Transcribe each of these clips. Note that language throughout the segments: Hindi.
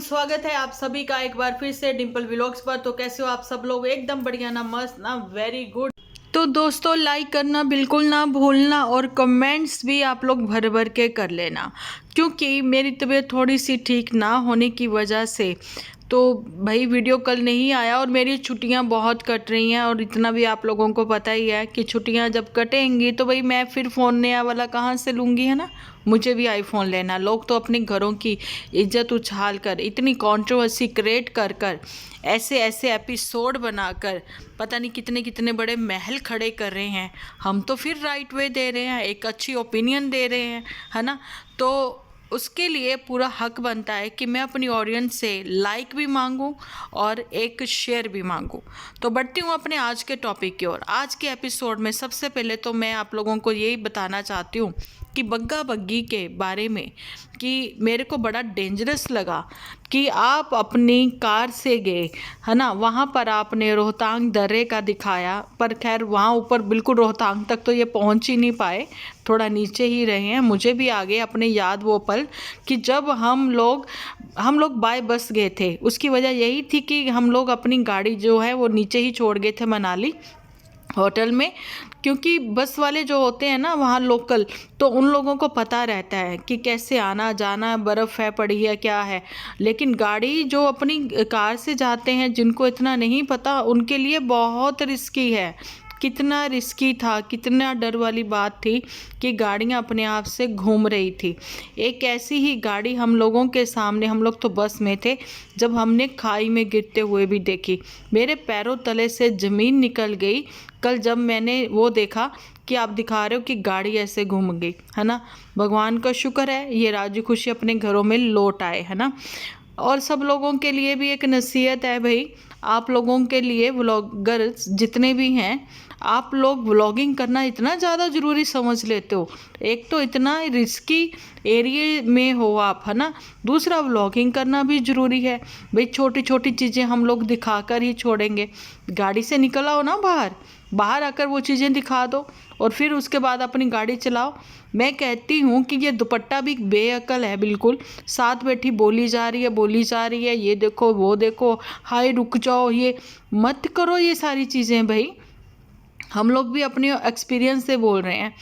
स्वागत है आप सभी का एक बार फिर से डिंपल व्लॉग्स पर। तो कैसे हो आप सब लोग? एकदम बढ़िया ना, मस्त ना, वेरी गुड। तो दोस्तों लाइक करना बिल्कुल ना भूलना और कमेंट्स भी आप लोग भर भर के कर लेना, क्योंकि मेरी तबीयत थोड़ी सी ठीक ना होने की वजह से तो भाई वीडियो कल नहीं आया। और मेरी छुट्टियां बहुत कट रही हैं और इतना भी आप लोगों को पता ही है कि छुट्टियां जब कटेंगी तो भाई मैं फिर फ़ोन नया वाला कहाँ से लूँगी, है ना। मुझे भी आईफोन लेना। लोग तो अपने घरों की इज्जत उछाल कर, इतनी कंट्रोवर्सी क्रिएट कर कर, ऐसे ऐसे एपिसोड बनाकर पता नहीं कितने कितने बड़े महल खड़े कर रहे हैं। हम तो फिर राइट वे दे रहे हैं, एक अच्छी ओपिनियन दे रहे हैं, है ना। तो उसके लिए पूरा हक बनता है कि मैं अपनी ऑडियंस से लाइक भी मांगूं और एक शेयर भी मांगूं। तो बढ़ती हूँ अपने आज के टॉपिक की ओर। आज के एपिसोड में सबसे पहले तो मैं आप लोगों को यही बताना चाहती हूँ कि बग्गा बग्गी के बारे में, कि मेरे को बड़ा डेंजरस लगा कि आप अपनी कार से गए, है ना। वहाँ पर आपने रोहतांग दर्रे का दिखाया, पर खैर वहाँ ऊपर बिल्कुल रोहतांग तक तो ये पहुँच ही नहीं पाए, थोड़ा नीचे ही रहे हैं। मुझे भी आ गए अपने याद वो पल कि जब हम लोग बाय बस गए थे। उसकी वजह यही थी कि हम लोग अपनी गाड़ी जो है वो नीचे ही छोड़ गए थे मनाली होटल में, क्योंकि बस वाले जो होते हैं ना वहाँ लोकल, तो उन लोगों को पता रहता है कि कैसे आना जाना, बर्फ़ है पड़ी है क्या है। लेकिन गाड़ी जो अपनी कार से जाते हैं, जिनको इतना नहीं पता, उनके लिए बहुत रिस्की है। कितना रिस्की था, कितना डर वाली बात थी कि गाड़ियाँ अपने आप से घूम रही थी। एक ऐसी ही गाड़ी हम लोगों के सामने, हम लोग तो बस में थे, जब हमने खाई में गिरते हुए भी देखी। मेरे पैरों तले से ज़मीन निकल गई कल जब मैंने वो देखा कि आप दिखा रहे हो कि गाड़ी ऐसे घूम गई, है ना। भगवान का शुक्र है ये राजी खुशी अपने घरों में लौट आए, है ना। और सब लोगों के लिए भी एक नसीहत है भाई, आप लोगों के लिए, व्लॉगर्स जितने भी हैं, आप लोग व्लॉगिंग करना इतना ज़्यादा ज़रूरी समझ लेते हो। एक तो इतना रिस्की एरिया में हो आप, है ना। दूसरा व्लॉगिंग करना भी ज़रूरी है भाई। छोटी छोटी चीज़ें हम लोग दिखाकर ही छोड़ेंगे। गाड़ी से निकल आओ ना बाहर, बाहर आकर वो चीज़ें दिखा दो और फिर उसके बाद अपनी गाड़ी चलाओ। मैं कहती हूँ कि ये दुपट्टा भी बेअकल है बिल्कुल। साथ बैठी बोली जा रही है, ये देखो वो देखो, हाय रुक जाओ, ये मत करो ये सारी चीज़ें भाई। हम लोग भी अपने एक्सपीरियंस से बोल रहे हैं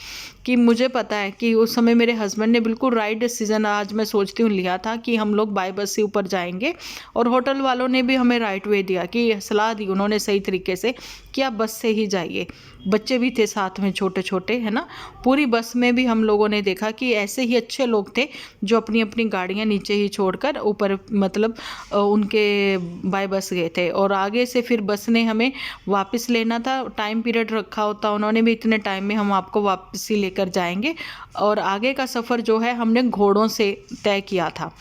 कि मुझे पता है कि उस समय मेरे हस्बैंड ने बिल्कुल राइट डिसीजन, आज मैं सोचती हूँ, लिया था कि हम लोग बाय बस से ऊपर जाएंगे। और होटल वालों ने भी हमें राइट वे दिया, कि सलाह दी उन्होंने सही तरीके से कि आप बस से ही जाइए। बच्चे भी थे साथ में छोटे छोटे, है ना। पूरी बस में भी हम लोगों ने देखा कि ऐसे ही अच्छे लोग थे जो अपनी अपनी गाड़ियाँ नीचे ही छोड़कर ऊपर, मतलब उनके बाय बस गए थे। और आगे से फिर बस ने हमें वापस लेना था, टाइम पीरियड रखा होता उन्होंने भी, इतने टाइम में हम आपको वापस ही लेकर जाएंगे। और आगे का सफ़र जो है हमने घोड़ों से तय किया था।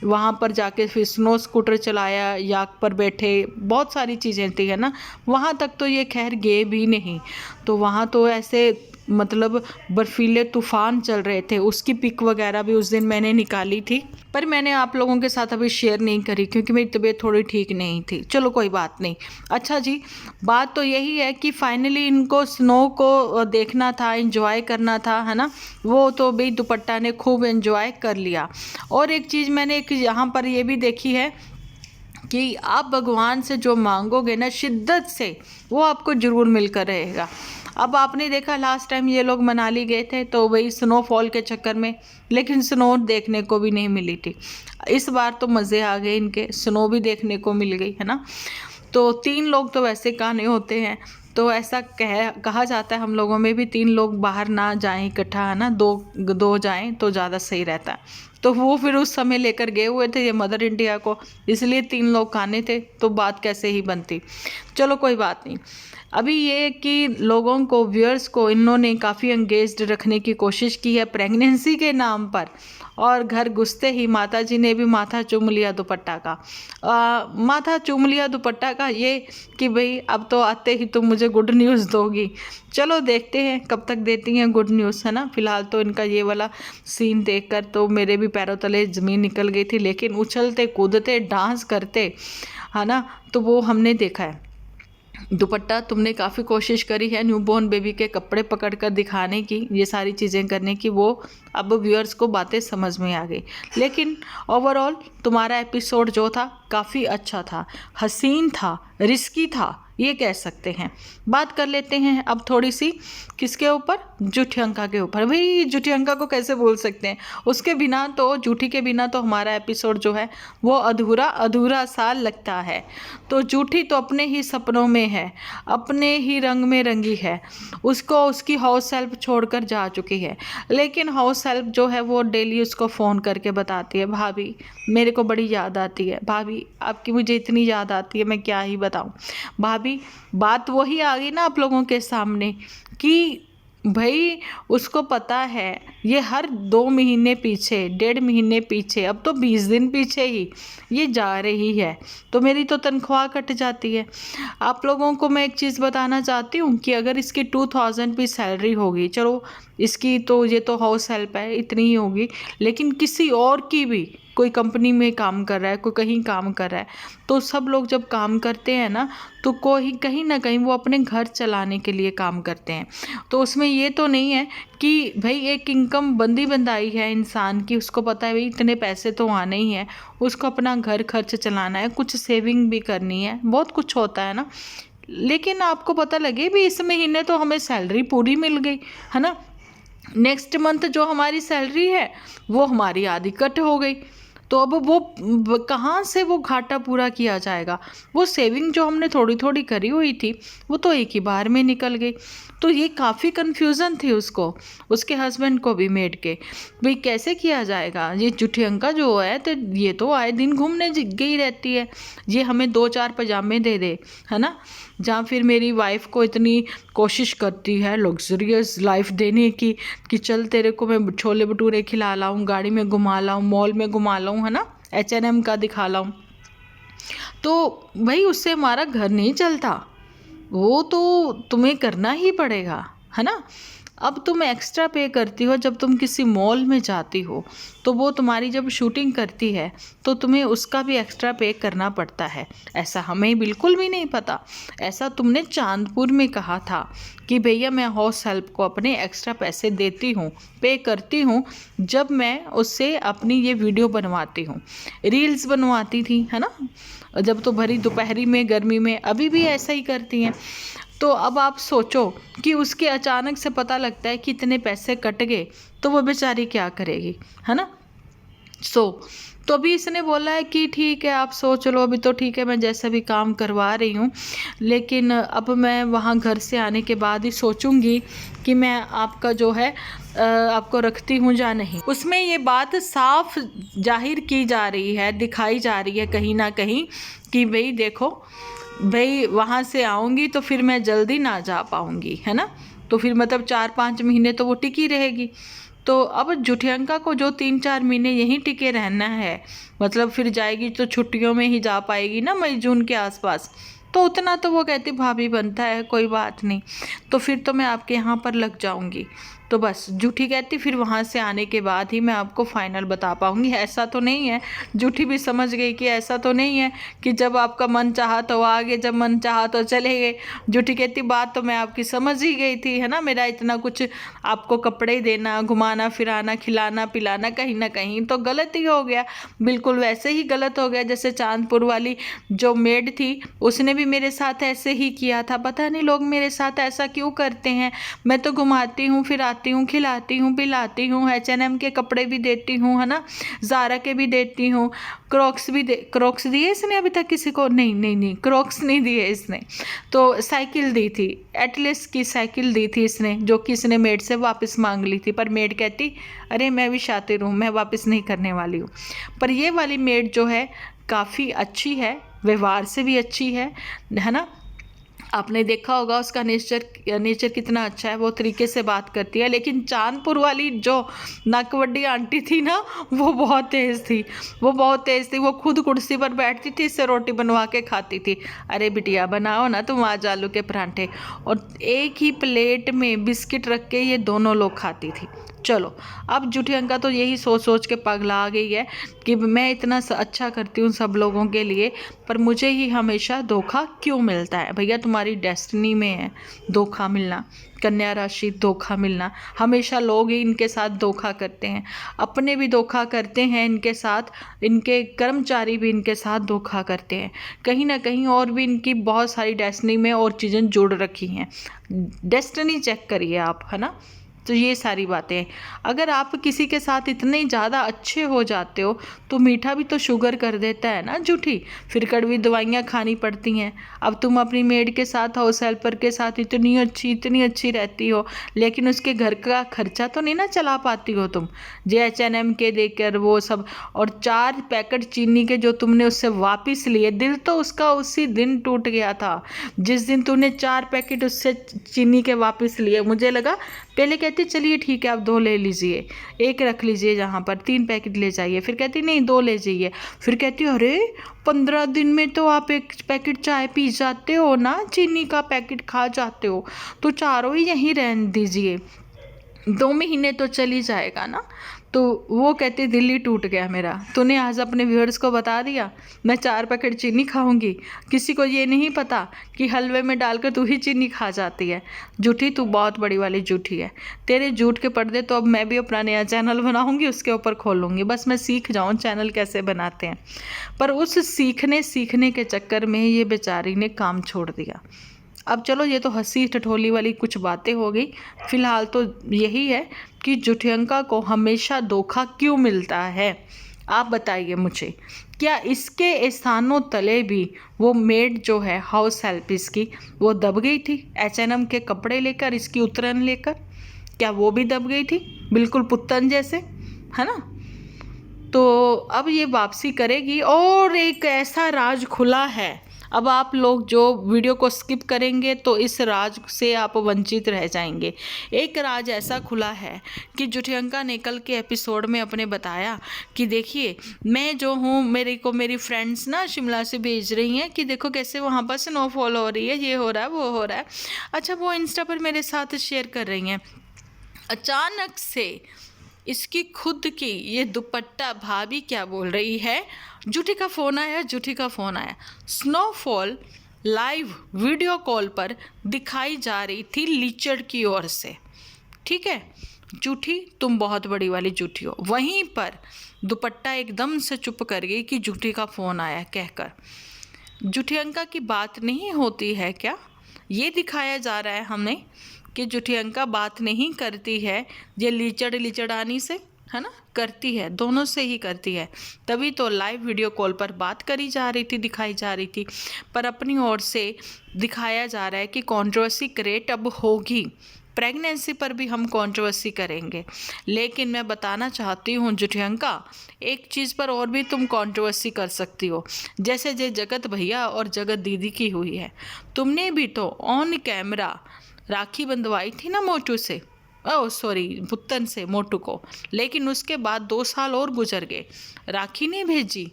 वहाँ पर जाके फिर स्नो स्कूटर चलाया, याक पर बैठे, बहुत सारी चीज़ें थी, है ना। वहाँ तक तो ये खैर गए भी नहीं, तो वहाँ तो ऐसे मतलब बर्फीले तूफान चल रहे थे। उसकी पिक वगैरह भी उस दिन मैंने निकाली थी, पर मैंने आप लोगों के साथ अभी शेयर नहीं करी क्योंकि मेरी तबीयत थोड़ी ठीक नहीं थी। चलो कोई बात नहीं। अच्छा जी, बात तो यही है कि फाइनली इनको स्नो को देखना था, एंजॉय करना था, है ना। वो तो भाई दुपट्टा ने खूब एंजॉय कर लिया। और एक चीज़ मैंने एक यहाँ पर ये भी देखी है कि आप भगवान से जो मांगोगे ना शिद्दत से, वो आपको ज़रूर मिलकर रहेगा। अब आपने देखा लास्ट टाइम ये लोग मनाली गए थे तो वही स्नोफॉल के चक्कर में, लेकिन स्नो देखने को भी नहीं मिली थी। इस बार तो मज़े आ गए इनके, स्नो भी देखने को मिल गई, है ना। तो 3 लोग तो वैसे काने होते हैं, तो ऐसा कहा जाता है हम लोगों में भी, 3 लोग बाहर ना जाएं इकट्ठा, है ना, दो जाएं तो ज़्यादा सही रहता है। तो वो फिर उस समय लेकर गए हुए थे ये मदर इंडिया को, इसलिए 3 लोग खाने थे, तो बात कैसे ही बनती। चलो कोई बात नहीं। अभी ये कि लोगों को, व्यूअर्स को इन्होंने काफ़ी एंगेज्ड रखने की कोशिश की है प्रेगनेंसी के नाम पर, और घर घुसते ही माता जी ने भी माथा चूम लिया दुपट्टा का। माथा चूम लिया दुपट्टा का, ये कि भाई अब तो आते ही तुम मुझे गुड न्यूज़ दोगी। चलो देखते हैं कब तक देती हैं गुड न्यूज़, है ना। फिलहाल तो इनका ये वाला सीन देखकर तो मेरे भी पैरों तले ज़मीन निकल गई थी, लेकिन उछलते कूदते डांस करते, है ना, तो वो हमने देखा है। दुपट्टा तुमने काफ़ी कोशिश करी है न्यूबॉर्न बेबी के कपड़े पकड़ कर दिखाने की, ये सारी चीज़ें करने की, वो अब व्यूअर्स को बातें समझ में आ गई। लेकिन ओवरऑल तुम्हारा एपिसोड जो था काफ़ी अच्छा था, हसीन था, रिस्की था, ये कह सकते हैं। बात कर लेते हैं अब थोड़ी सी किसके ऊपर, जूठी अंका के ऊपर। भाई जूठी अंका को कैसे भूल सकते हैं, उसके बिना तो, जूठी के बिना तो हमारा एपिसोड जो है वो अधूरा अधूरा सा लगता है। तो जूठी तो अपने ही सपनों में है, अपने ही रंग में रंगी है, उसको उसकी हाउस हेल्प छोड़कर जा चुकी है। लेकिन हाउस हेल्प जो है वो डेली उसको फ़ोन करके बताती है, भाभी मेरे को बड़ी याद आती है, भाभी आपकी मुझे इतनी याद आती है, मैं क्या ही बताऊँ भाभी। बात वही आ गई ना आप लोगों के सामने कि भाई उसको पता है ये हर 2 महीने पीछे, 1.5 महीने पीछे, अब तो 20 दिन पीछे ही ये जा रही है, तो मेरी तो तनख्वाह कट जाती है। आप लोगों को मैं एक चीज़ बताना चाहती हूँ कि अगर इसकी 2000 भी सैलरी होगी, चलो इसकी तो, ये तो हाउस हेल्प है, इतनी ही होगी, लेकिन किसी और की भी, कोई कंपनी में काम कर रहा है, कोई कहीं काम कर रहा है, तो सब लोग जब काम करते हैं ना, तो कोई कहीं ना कहीं वो अपने घर चलाने के लिए काम करते हैं। तो उसमें ये तो नहीं है कि भाई एक इनकम बंदी बंदाई है इंसान की, उसको पता है भाई इतने पैसे तो आने ही है, उसको अपना घर खर्च चलाना है, कुछ सेविंग भी करनी है, बहुत कुछ होता है ना। लेकिन आपको पता लगे भी इस महीने तो हमें सैलरी पूरी मिल गई है ना, नेक्स्ट मंथ जो हमारी सैलरी है वो हमारी आधी कट हो गई, तो अब वो कहाँ से वो घाटा पूरा किया जाएगा। वो सेविंग जो हमने थोड़ी थोड़ी करी हुई थी वो तो एक ही बार में निकल गई। तो ये काफ़ी कन्फ्यूज़न थी उसको, उसके हस्बैंड को भी, मेड के, भाई कैसे किया जाएगा। ये जूठी अंका जो है तो ये तो आए दिन घूमने गई रहती है, ये हमें 2-4 पजामे दे दे है ना, जहाँ फिर मेरी वाइफ को इतनी कोशिश करती है लग्जरियस लाइफ देने की कि चल तेरे को मैं छोले भटूरे खिला लाऊं, गाड़ी में घुमा लाऊं, मॉल में घुमा लाऊं, है ना, H&M का दिखा लाऊं। तो भाई उससे हमारा घर नहीं चलता, वो तो तुम्हें करना ही पड़ेगा है ना। अब तुम एक्स्ट्रा पे करती हो जब तुम किसी मॉल में जाती हो, तो वो तुम्हारी जब शूटिंग करती है तो तुम्हें उसका भी एक्स्ट्रा पे करना पड़ता है। ऐसा हमें बिल्कुल भी नहीं पता, ऐसा तुमने चांदपुर में कहा था कि भैया मैं हाउस हेल्प को अपने एक्स्ट्रा पैसे देती हूँ, पे करती हूँ, जब मैं उससे अपनी ये वीडियो बनवाती हूँ, रील्स बनवाती थी है ना, जब तो भरी दोपहरी में गर्मी में, अभी भी ऐसा ही करती हैं। तो अब आप सोचो कि उसके अचानक से पता लगता है कि इतने पैसे कट गए, तो वो बेचारी क्या करेगी है ना। तो अभी इसने बोला है कि ठीक है आप सोच लो, अभी तो ठीक है मैं जैसा भी काम करवा रही हूँ, लेकिन अब मैं वहाँ घर से आने के बाद ही सोचूंगी कि मैं आपका जो है आपको रखती हूँ या नहीं। उसमें ये बात साफ जाहिर की जा रही है, दिखाई जा रही है कहीं ना कहीं कि भाई देखो भाई वहाँ से आऊँगी तो फिर मैं जल्दी ना जा पाऊँगी है ना, तो फिर मतलब 4-5 महीने तो वो टिकी रहेगी। तो अब जूठी अंका को जो 3-4 महीने यहीं टिके रहना है, मतलब फिर जाएगी तो छुट्टियों में ही जा पाएगी ना, मई जून के आसपास, तो उतना तो वो कहती भाभी बनता है, कोई बात नहीं, तो फिर तो मैं आपके यहाँ पर लग जाऊँगी। तो बस जूठी कहती फिर वहाँ से आने के बाद ही मैं आपको फाइनल बता पाऊँगी। ऐसा तो नहीं है, जूठी भी समझ गई कि ऐसा तो नहीं है कि जब आपका मन चाहा तो आ गए, जब मन चाहा तो चले गए। जूठी कहती बात तो मैं आपकी समझ ही गई थी है ना, मेरा इतना कुछ आपको कपड़े देना, घुमाना फिराना, खिलाना पिलाना कहीं ना कहीं तो गलत ही हो गया, बिल्कुल वैसे ही गलत हो गया जैसे चांदपुर वाली जो मेड थी उसने भी मेरे साथ ऐसे ही किया था। पता नहीं लोग मेरे साथ ऐसा क्यों करते हैं, मैं तो घुमाती हूँ फिराती हूँ, खिलाती हूँ पिलाती हूँ, H&M के कपड़े भी देती हूँ है ना, ज़ारा के भी देती हूँ, क्रॉक्स भी क्रॉक्स दिए इसने अभी तक किसी को? नहीं क्रॉक्स नहीं दिए इसने, तो साइकिल दी थी, एटलस की साइकिल दी थी इसने, जो कि इसने मेड से वापस मांग ली थी, पर मेड कहती अरे मैं भी शातिर हूँ, मैं वापस नहीं करने वाली हूँ। पर ये वाली मेड जो है काफ़ी अच्छी है, व्यवहार से भी अच्छी है ना। आपने देखा होगा उसका नेचर कितना अच्छा है, वो तरीके से बात करती है। लेकिन चांदपुर वाली जो नकवड्डी आंटी थी ना, वो बहुत तेज़ थी, वो खुद कुर्सी पर बैठती थी, इससे रोटी बनवा के खाती थी। अरे बिटिया बनाओ ना तुम आज आलू के परांठे, और एक ही प्लेट में बिस्किट रख के ये दोनों लोग खाती थी। चलो, अब जुटियंका तो यही सोच सोच के पगला गई है कि मैं इतना अच्छा करती हूँ सब लोगों के लिए, पर मुझे ही हमेशा धोखा क्यों मिलता है। भैया तुम्हारी डेस्टिनी में है धोखा मिलना, कन्या राशि धोखा मिलना। हमेशा लोग ही इनके साथ धोखा करते हैं, अपने भी धोखा करते हैं इनके साथ, इनके कर्मचारी भी इनके साथ धोखा करते हैं। कहीं ना कहीं और भी इनकी बहुत सारी डेस्टिनी में और चीज़ें जुड़ रखी हैं। डेस्टिनी चेक करिए आप, है ना। तो ये सारी बातें, अगर आप किसी के साथ इतने ज़्यादा अच्छे हो जाते हो तो मीठा भी तो शुगर कर देता है ना जूठी, फिर कड़वी दवाइयाँ खानी पड़ती हैं। अब तुम अपनी मेड के साथ, हाउस हेल्पर के साथ इतनी अच्छी रहती हो, लेकिन उसके घर का खर्चा तो नहीं ना चला पाती हो तुम। JHNM के देकर वो सब, और 4 पैकेट चीनी के जो तुमने उससे वापस लिए, दिल तो उसका उसी दिन टूट गया था जिस दिन तुमने 4 पैकेट उससे चीनी के वापस लिए। मुझे लगा पहले कहती चलिए ठीक है आप 2 ले लीजिए, 1 रख लीजिए, जहाँ पर 3 पैकेट ले जाइए, फिर कहती नहीं 2 ले जाइए, फिर कहती अरे 15 दिन में तो आप 1 पैकेट चाय पी जाते हो ना, चीनी का पैकेट खा जाते हो, तो चारों ही यहीं रहने दीजिए, 2 महीने तो चली जाएगा ना। तो वो कहती दिल ही टूट गया मेरा, तूने आज अपने व्यूअर्स को बता दिया मैं 4 पैकेट चीनी खाऊंगी। किसी को ये नहीं पता कि हलवे में डालकर तू ही चीनी खा जाती है। झूठी, तू बहुत बड़ी वाली झूठी है। तेरे झूठ के पर्दे तो अब मैं भी अपना नया चैनल बनाऊंगी, उसके ऊपर खोलूंगी, बस मैं सीख जाऊँ चैनल कैसे बनाते हैं। पर उस सीखने के चक्कर में ये बेचारी ने काम छोड़ दिया। अब चलो, ये तो हंसी ठठोली वाली कुछ बातें हो गई। फिलहाल तो यही है कि जुटियंका को हमेशा धोखा क्यों मिलता है, आप बताइए मुझे। क्या इसके स्थानों तले भी वो मेड जो है हाउस हेल्प इसकी, वो दब गई थी H&M के कपड़े लेकर, इसकी उतरन लेकर? क्या वो भी दब गई थी बिल्कुल पुत्तन जैसे, है ना। तो अब ये वापसी करेगी, और एक ऐसा राज खुला है। अब आप लोग जो वीडियो को स्किप करेंगे तो इस राज से आप वंचित रह जाएंगे। एक राज ऐसा खुला है कि जुटियंका ने कल के एपिसोड में अपने बताया कि देखिए मैं जो हूँ, मेरे को मेरी फ्रेंड्स ना शिमला से भेज रही हैं कि देखो कैसे वहाँ पर स्नोफॉल हो रही है, ये हो रहा है, वो हो रहा है। अच्छा, वो इंस्टा पर मेरे साथ शेयर कर रही हैं। अचानक से इसकी खुद की ये दुपट्टा भाभी क्या बोल रही है, जूठी का फ़ोन आया। स्नोफॉल लाइव वीडियो कॉल पर दिखाई जा रही थी लीचड़ की ओर से। ठीक है जूठी, तुम बहुत बड़ी वाली जूठी हो। वहीं पर दुपट्टा एकदम से चुप कर गई कि जूठी का फ़ोन आया कहकर। जुटियंका की बात नहीं होती है क्या, ये दिखाया जा रहा है हमें कि जुटियंका बात नहीं करती है ये लीचड़ानी से, है ना, करती है, दोनों से ही करती है। तभी तो लाइव वीडियो कॉल पर बात करी जा रही थी, दिखाई जा रही थी। पर अपनी ओर से दिखाया जा रहा है कि कंट्रोवर्सी क्रिएट अब होगी, प्रेगनेंसी पर भी हम कंट्रोवर्सी करेंगे। लेकिन मैं बताना चाहती हूँ जुटियंका, एक चीज़ पर और भी तुम कंट्रोवर्सी कर सकती हो, जैसे जे जगत भैया और जगत दीदी की हुई है। तुमने भी तो ऑन कैमरा राखी बंधवाई थी ना मोटू से, पुत्तन से मोटू को, लेकिन उसके बाद 2 साल और गुजर गए, राखी नहीं भेजी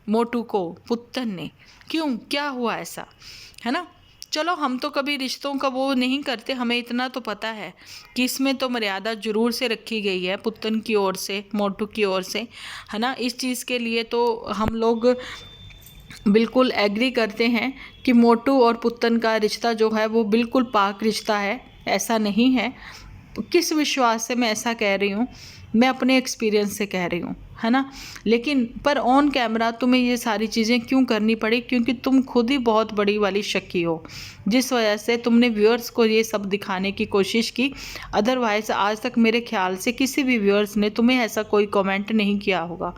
मोटू को पुत्तन ने। क्यों, क्या हुआ ऐसा, है ना। चलो, हम तो कभी रिश्तों का वो नहीं करते, हमें इतना तो पता है कि इसमें तो मर्यादा जरूर से रखी गई है पुत्तन की ओर से, मोटू की ओर से, है ना। इस चीज़ के लिए तो हम लोग बिल्कुल एग्री करते हैं कि मोटू और पुत्तन का रिश्ता जो है वो बिल्कुल पाक रिश्ता है, ऐसा नहीं है। किस विश्वास से मैं ऐसा कह रही हूँ, मैं अपने एक्सपीरियंस से कह रही हूँ, है ना। लेकिन पर ऑन कैमरा तुम्हें ये सारी चीज़ें क्यों करनी पड़ी, क्योंकि तुम खुद ही बहुत बड़ी वाली शक्की हो, जिस वजह से तुमने व्यूअर्स को ये सब दिखाने की कोशिश की। अदरवाइज आज तक मेरे ख्याल से किसी भी व्यूअर्स ने तुम्हें ऐसा कोई कमेंट नहीं किया होगा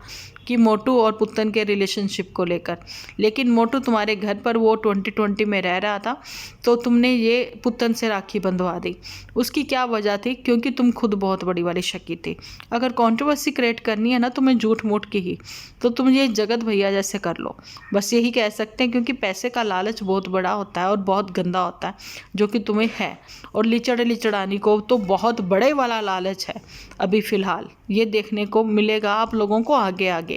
कि मोटू और पुत्तन के रिलेशनशिप को लेकर। लेकिन मोटू तुम्हारे घर पर वो 2020 में रह रहा था, तो तुमने ये पुत्तन से राखी बंधवा दी। उसकी क्या वजह थी, क्योंकि तुम खुद बहुत बड़ी वाली शक्की थी। अगर कंट्रोवर्सी क्रिएट करनी है ना तुम्हें झूठ मूठ की ही, तो तुम ये जगत भैया जैसे कर लो, बस यही कह सकते हैं। क्योंकि पैसे का लालच बहुत बड़ा होता है और बहुत गंदा होता है, जो कि तुम्हें है। और लिचड़ानी को तो बहुत बड़े वाला लालच है। अभी फ़िलहाल ये देखने को मिलेगा आप लोगों को आगे आगे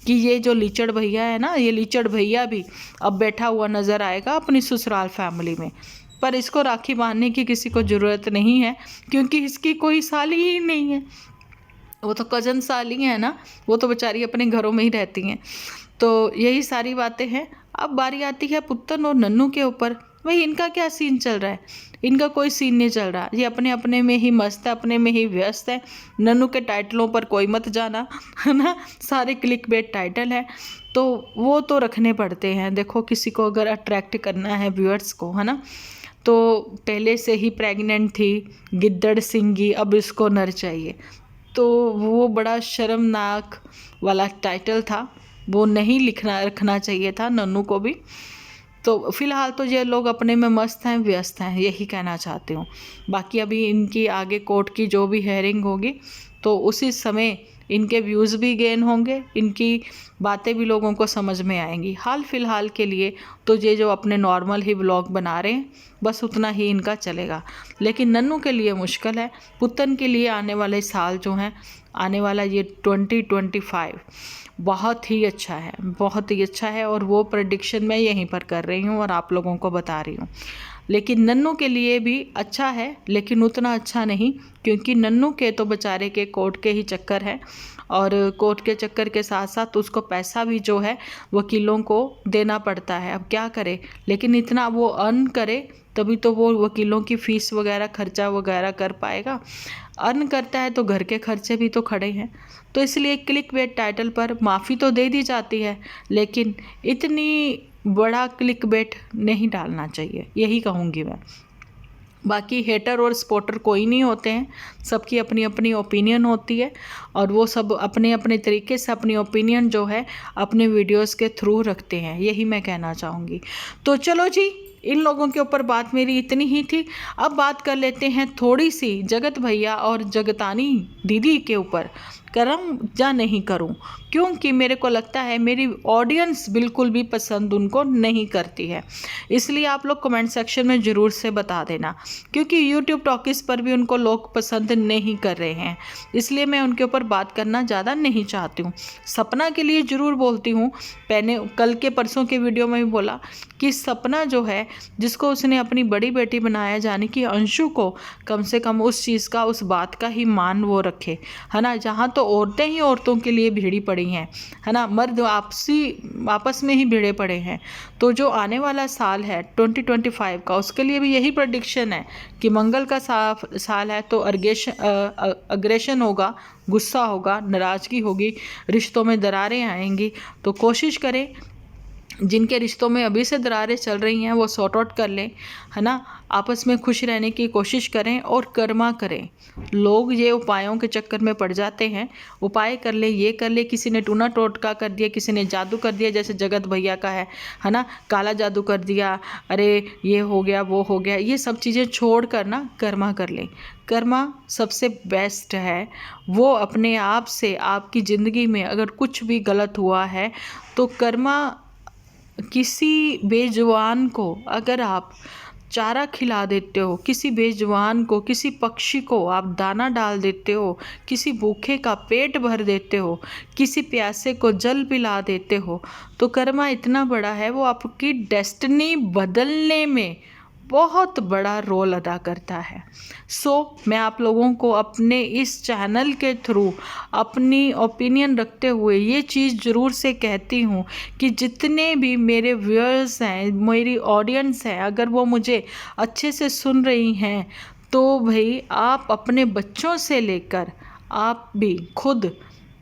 कि ये जो लीचड़ भैया है ना, ये लीचड़ भैया भी अब बैठा हुआ नज़र आएगा अपनी ससुराल फैमिली में। पर इसको राखी बांधने की किसी को ज़रूरत नहीं है, क्योंकि इसकी कोई साली ही नहीं है। वो तो कज़न साली है ना, वो तो बेचारी अपने घरों में ही रहती हैं। तो यही सारी बातें हैं। अब बारी आती है पुत्तन और नन्नू के ऊपर। भाई इनका क्या सीन चल रहा है? इनका कोई सीन नहीं चल रहा। ये अपने अपने में ही मस्त है, अपने में ही व्यस्त है। नन्नू के टाइटलों पर कोई मत जाना, है ना, सारे क्लिक बेट टाइटल है, तो वो तो रखने पड़ते हैं। देखो किसी को अगर अट्रैक्ट करना है व्यूअर्स को, है ना, तो पहले से ही प्रेग्नेंट थी, गिद्दड़ सिंगी, अब इसको नर चाहिए, तो वो बड़ा शर्मनाक वाला टाइटल था, वो नहीं रखना चाहिए था नन्नू को भी। तो फिलहाल तो ये लोग अपने में मस्त हैं, व्यस्त हैं, यही कहना चाहती हूँ। बाकी अभी इनकी आगे कोर्ट की जो भी हेयरिंग होगी तो उसी समय इनके व्यूज़ भी गेन होंगे, इनकी बातें भी लोगों को समझ में आएंगी। हाल फिलहाल के लिए तो ये जो अपने नॉर्मल ही व्लॉग बना रहे हैं, बस उतना ही इनका चलेगा। लेकिन नन्नू के लिए मुश्किल है। पुत्तन के लिए आने वाले साल जो हैं, आने वाला ये 2025 बहुत ही अच्छा है, बहुत ही अच्छा है। और वो प्रेडिक्शन मैं यहीं पर कर रही हूँ और आप लोगों को बता रही हूँ। लेकिन नन्नू के लिए भी अच्छा है, लेकिन उतना अच्छा नहीं, क्योंकि नन्नू के तो बेचारे के कोर्ट के ही चक्कर है, और कोर्ट के चक्कर के साथ साथ उसको पैसा भी जो है वकीलों को देना पड़ता है। अब क्या करे, लेकिन इतना वो अर्न करे तभी तो वो वकीलों की फ़ीस वगैरह खर्चा वगैरह कर पाएगा। अर्न करता है तो घर के खर्चे भी तो खड़े हैं। तो इसलिए क्लिक बेट टाइटल पर माफ़ी तो दे दी जाती है, लेकिन इतनी बड़ा क्लिक बेट नहीं डालना चाहिए, यही कहूँगी मैं। बाकी हेटर और स्पॉटर कोई नहीं होते हैं, सबकी अपनी अपनी ओपिनियन होती है, और वो सब अपने अपने तरीके से अपनी ओपिनियन जो है अपने वीडियोस के थ्रू रखते हैं, यही मैं कहना चाहूँगी। तो चलो जी, इन लोगों के ऊपर बात मेरी इतनी ही थी। अब बात कर लेते हैं थोड़ी सी जगत भैया और जगतानी दीदी के ऊपर। करूं या नहीं करूं, क्योंकि मेरे को लगता है मेरी ऑडियंस बिल्कुल भी पसंद उनको नहीं करती है। इसलिए आप लोग कमेंट सेक्शन में ज़रूर से बता देना, क्योंकि यूट्यूब टॉकीज़ पर भी उनको लोग पसंद नहीं कर रहे हैं, इसलिए मैं उनके ऊपर बात करना ज़्यादा नहीं चाहती हूँ। सपना के लिए ज़रूर बोलती हूँ। मैंने कल के परसों के वीडियो में भी बोला कि सपना जो है, जिसको उसने अपनी बड़ी बेटी बनाया, यानी कि अंशु को, कम से कम उस चीज़ का, उस बात का ही मान वो रखे, है ना। जहाँ तो औरतें ही औरतों के लिए भिड़ी पड़ी हैं, है ना, मर्द आपस में ही भिड़े पड़े हैं। तो जो आने वाला साल है 2025 का, उसके लिए भी यही प्रेडिक्शन है कि मंगल का साल है, तो अग्रेशन होगा, गुस्सा होगा, नाराज़गी होगी, रिश्तों में दरारें आएंगी। तो कोशिश करें जिनके रिश्तों में अभी से दरारें चल रही हैं वो सॉर्ट आउट कर लें, है ना, आपस में खुश रहने की कोशिश करें और कर्मा करें। लोग ये उपायों के चक्कर में पड़ जाते हैं, उपाय कर ले, ये कर ले, किसी ने टूना टोटका कर दिया, किसी ने जादू कर दिया, जैसे जगत भैया का है ना, काला जादू कर दिया, अरे ये हो गया वो हो गया, ये सब चीज़ें छोड़ कर ना कर्मा कर लें। कर्मा सबसे बेस्ट है। वो अपने आप से, आपकी ज़िंदगी में अगर कुछ भी गलत हुआ है तो कर्मा, किसी बेजुबान को अगर आप चारा खिला देते हो, किसी बेजुबान को, किसी पक्षी को आप दाना डाल देते हो, किसी भूखे का पेट भर देते हो, किसी प्यासे को जल पिला देते हो, तो कर्मा इतना बड़ा है, वो आपकी डेस्टिनी बदलने में बहुत बड़ा रोल अदा करता है। मैं आप लोगों को अपने इस चैनल के थ्रू अपनी ओपिनियन रखते हुए ये चीज़ ज़रूर से कहती हूँ कि जितने भी मेरे व्यूअर्स हैं, मेरी ऑडियंस है, अगर वो मुझे अच्छे से सुन रही हैं, तो भाई आप अपने बच्चों से लेकर आप भी खुद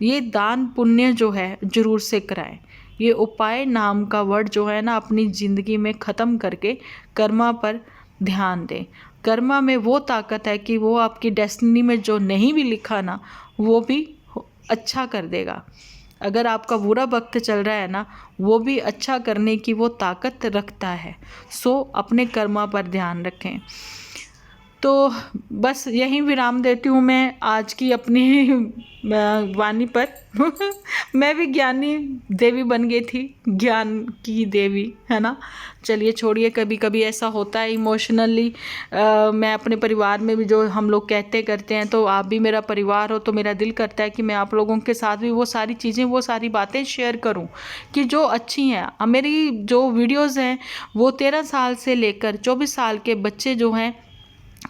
ये दान पुण्य जो है ज़रूर से कराएं। ये उपाय नाम का वर्ड जो है ना, अपनी ज़िंदगी में ख़त्म करके कर्मा पर ध्यान दें। कर्मा में वो ताकत है कि वो आपकी डेस्टिनी में जो नहीं भी लिखा ना, वो भी अच्छा कर देगा। अगर आपका बुरा वक्त चल रहा है ना, वो भी अच्छा करने की वो ताकत रखता है। अपने कर्मा पर ध्यान रखें। तो बस यहीं विराम देती हूँ मैं आज की अपनी वाणी पर। मैं भी ज्ञानी देवी बन गई थी, ज्ञान की देवी, है ना। चलिए छोड़िए, कभी कभी ऐसा होता है इमोशनली। मैं अपने परिवार में भी जो हम लोग कहते करते हैं, तो आप भी मेरा परिवार हो, तो मेरा दिल करता है कि मैं आप लोगों के साथ भी वो सारी चीज़ें, वो सारी बातें शेयर करूं कि जो अच्छी हैं। मेरी जो वीडियोज़ हैं वो 13 साल से लेकर 24 साल के बच्चे जो हैं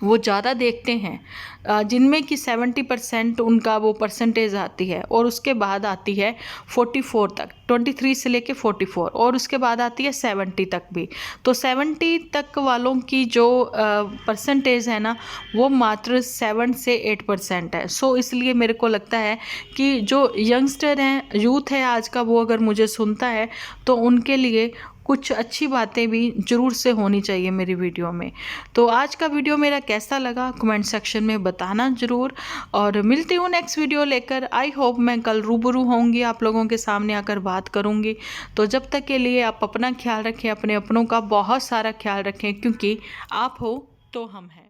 वो ज़्यादा देखते हैं, जिनमें कि 70% उनका वो परसेंटेज आती है, और उसके बाद आती है 44 तक, 23 से लेके 44, और उसके बाद आती है 70 तक भी। तो 70 तक वालों की जो परसेंटेज है ना, वो मात्र 7 से 8% है। सो इसलिए मेरे को लगता है कि जो यंगस्टर हैं, यूथ है आज का, वो अगर मुझे सुनता है तो उनके लिए कुछ अच्छी बातें भी ज़रूर से होनी चाहिए मेरी वीडियो में। तो आज का वीडियो मेरा कैसा लगा कमेंट सेक्शन में बताना ज़रूर, और मिलती हूँ नेक्स्ट वीडियो लेकर। आई होप मैं कल रूबरू होंगी, आप लोगों के सामने आकर बात करूँगी। तो जब तक के लिए आप अपना ख्याल रखें, अपने अपनों का बहुत सारा ख्याल रखें, क्योंकि आप हो तो हम हैं।